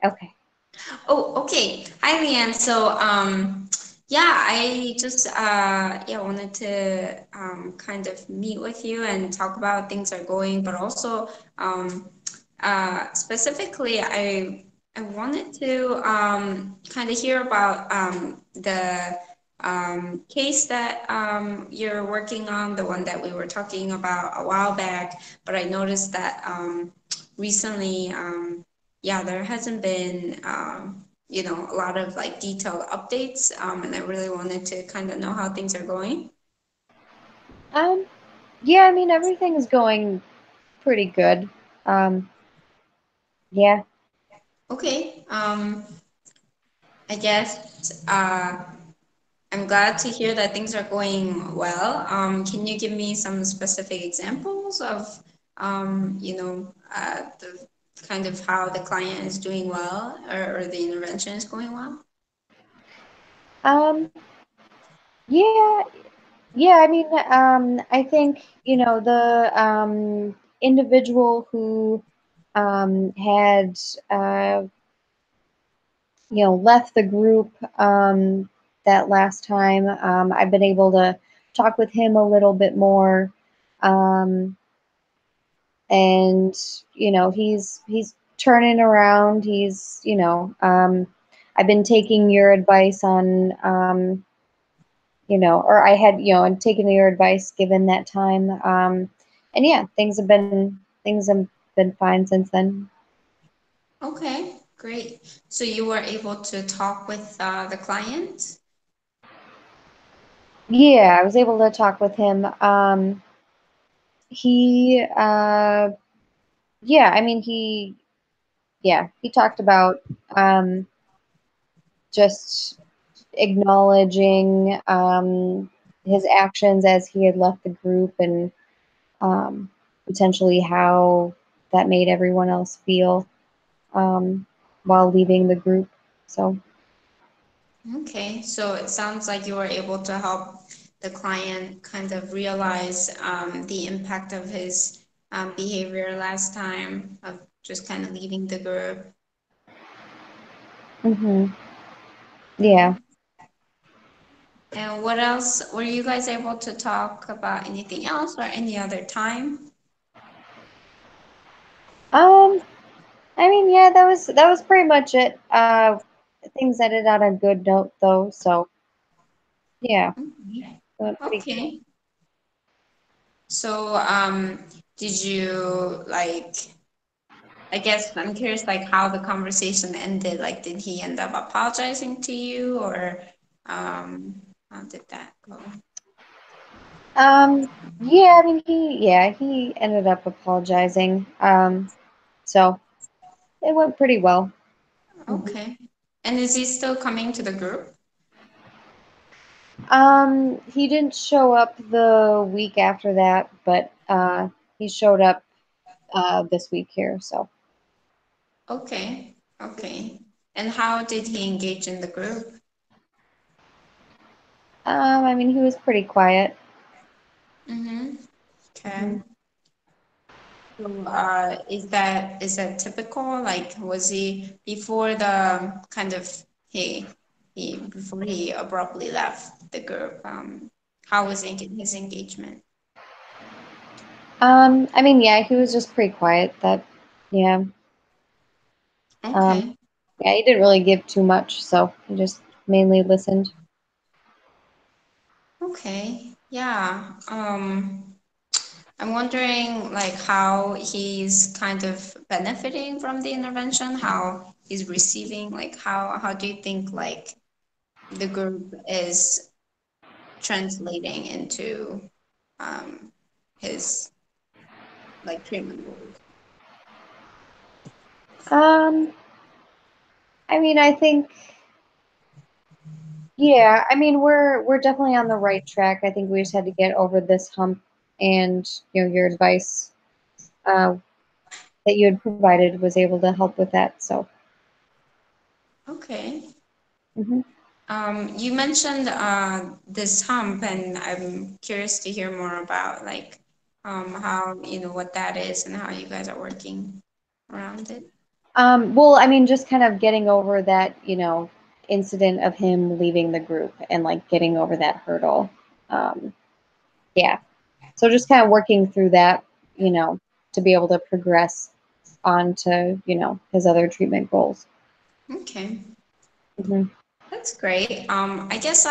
Okay. Oh, okay. Hi, Leanne. So, yeah, I just yeah wanted to kind of meet with you and talk about things are going, but also um, specifically, I wanted to kind of hear about the case that you're working on, the one that we were talking about a while back. But I noticed that recently, yeah, there hasn't been a lot of like detailed updates, and I really wanted to kind of know how things are going. Um, yeah, I mean everything is going pretty good. Um, yeah. Okay. I guess I'm glad to hear that things are going well. Can you give me some specific examples of, the kind of how the client is doing well, or the intervention is going well? Um, yeah, yeah, I mean, I think, the individual who had uh, left the group that last time. I've been able to talk with him a little bit more, um, and he's turning around. I've been taking your advice on, or I had, and taken your advice given that time, and yeah, things have been fine since then. Okay, great. So you were able to talk with the client? Yeah, I was able to talk with him. He Yeah, I mean, he talked about um, just acknowledging his actions as he had left the group, and um, potentially how that made everyone else feel um, while leaving the group. So, Okay, so it sounds like you were able to help the client kind of realize the impact of his behavior last time of just kind of leaving the group. hmm yeah. And what else? Were you guys able to talk about anything else or any other time? Um, I mean, yeah, that was pretty much it. Things ended on a good note, though. So, yeah, Okay. went pretty good. Okay. So, did you like? I guess I'm curious, like how the conversation ended. Like, did he end up apologizing to you, or um, how did that go? Yeah, I mean, he ended up apologizing. So it went pretty well. Mhm. Okay. And is he still coming to the group? He didn't show up the week after that, but he showed up this week here. So, Okay. Okay. And how did he engage in the group? I mean, he was pretty quiet. Mm-hmm. Mhm. Okay. So, is that typical? Like, was he before the kind of he before he abruptly left the group? How was his engagement? I mean, yeah, he was just pretty quiet. Yeah. Um, Okay. yeah, he didn't really give too much, so he just mainly listened. Okay. Yeah. I'm wondering like how he's kind of benefiting from the intervention, how he's receiving, like how do you think like the group is translating into um his like treatment goals? Um, I mean, I think, yeah, I mean, we're definitely on the right track. I think we just had to get over this hump, and your advice uh, that you had provided was able to help with that. So, Okay. hmm You mentioned this hump, and I'm curious to hear more about like how what that is and how you guys are working around it. Well, I mean, just kind of getting over that, incident of him leaving the group and like getting over that hurdle. Um, yeah. So just kind of working through that, you know, to be able to progress on to, his other treatment goals. Okay. Hmm. That's great. I guess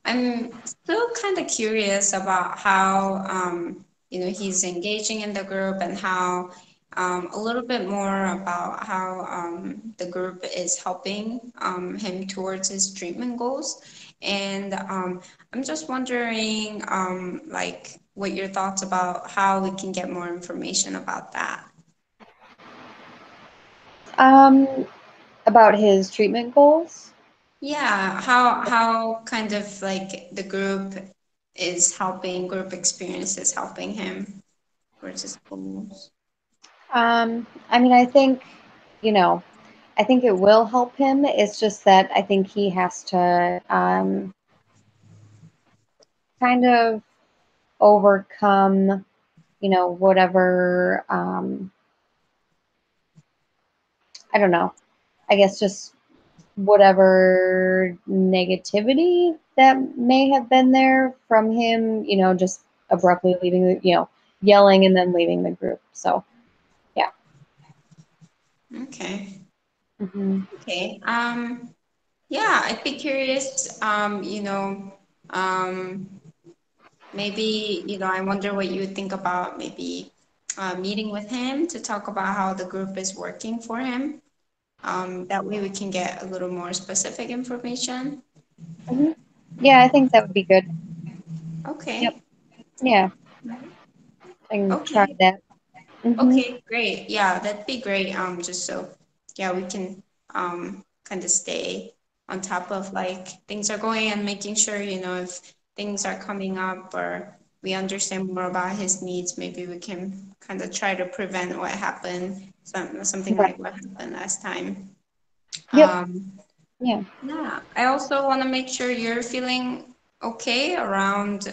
I'm still kind of curious about how he's engaging in the group and how a little bit more about how the group is helping him towards his treatment goals. And I'm just wondering like what your thoughts about how we can get more information about that. Um, about his treatment goals. Yeah, how kind of like the group is helping, group experience is helping him versus goals. I mean, you know, I think it will help him. It's just that I think he has to kind of overcome, whatever, I don't know, I guess just whatever negativity that may have been there from him, just abruptly leaving yelling and then leaving the group. So, yeah. Okay. Hmm. Okay. Yeah, I'd be curious, um, maybe, I wonder what you would think about maybe meeting with him to talk about how the group is working for him. That way we can get a little more specific information. Hmm. Yeah, I think that would be good. Yep. Okay. Yeah, I can try Okay. that. Hmm. Okay, great. Yeah, that'd be great. Just so, yeah, we can kind of stay on top of like things are going and making sure, if things are coming up or we understand more about his needs, maybe we can kind of try to prevent what happened, something Right. like what happened last time. Yep. Um, Yeah. yeah, I also want to make sure you're feeling okay around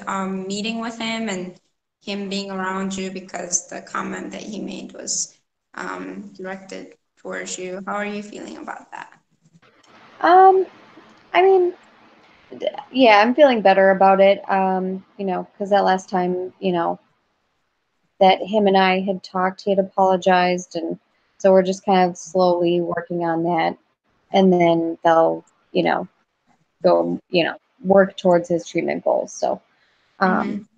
meeting with him and him being around you because the comment that he made was directed towards you. How are you feeling about that? Um, I mean, yeah, I'm feeling better about it. Because that last time, that him and I had talked, he had apologized, and so we're just kind of slowly working on that, and then they'll, you know, go, work towards his treatment goals. So, Mm-hmm. um,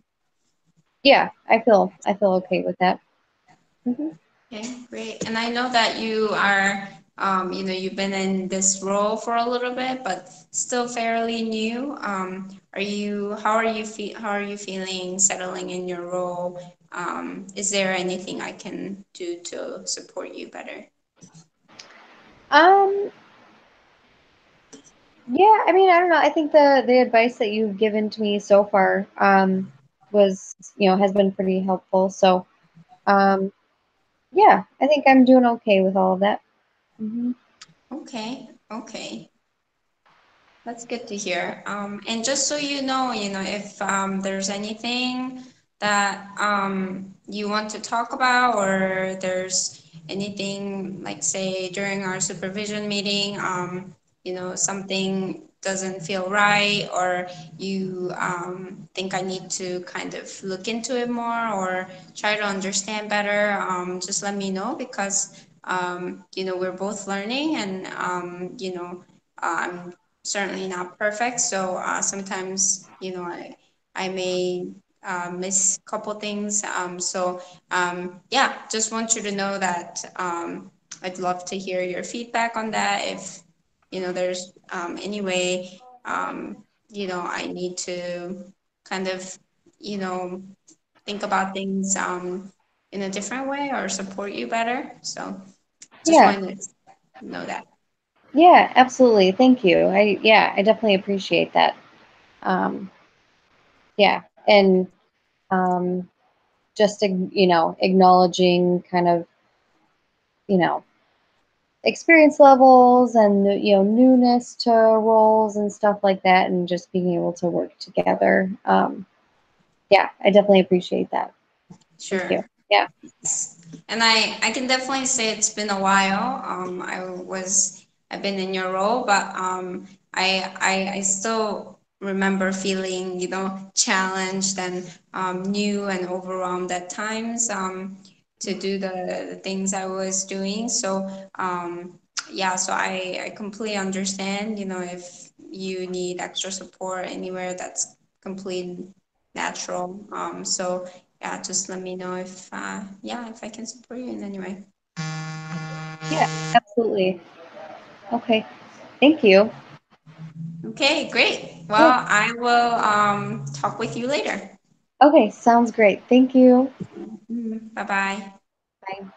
yeah, I feel okay with that. Hmm. Okay, great. And I know that you are, you've been in this role for a little bit, but still fairly new. How are you feeling settling in your role? Is there anything I can do to support you better? Um, yeah, I mean, I don't know. I think the advice that you've given to me so far, was, has been pretty helpful. So, um, yeah, I think I'm doing okay with all of that. Hmm. Okay, okay. That's good to hear. And just so if there's anything that you want to talk about, or there's anything like say during our supervision meeting, something doesn't feel right, or you think I need to kind of look into it more or try to understand better, just let me know because we're both learning and I'm certainly not perfect. So sometimes, I may miss a couple things. Yeah, just want you to know that I'd love to hear your feedback on that. If, there's any way, I need to kind of, you know, think about things in a different way or support you better. So just Yeah, wanted to know that. yeah, absolutely. Thank you. I definitely appreciate that. Um, yeah, and um, just acknowledging kind of you know experience levels and newness to roles and stuff like that, and just being able to work together. Yeah, I definitely appreciate that. Thank Sure. you. Yeah. And I can definitely say it's been a while. I've been in your role, but I still remember feeling, challenged and new and overwhelmed at times to do the things I was doing. So yeah, so I completely understand, if you need extra support anywhere, that's completely natural. So yeah, just let me know if yeah, if I can support you in any way. Yeah, absolutely. Okay. Thank you. Okay, great. Yeah. Well, I will talk with you later. Okay, sounds great. Thank you. Bye bye. Bye.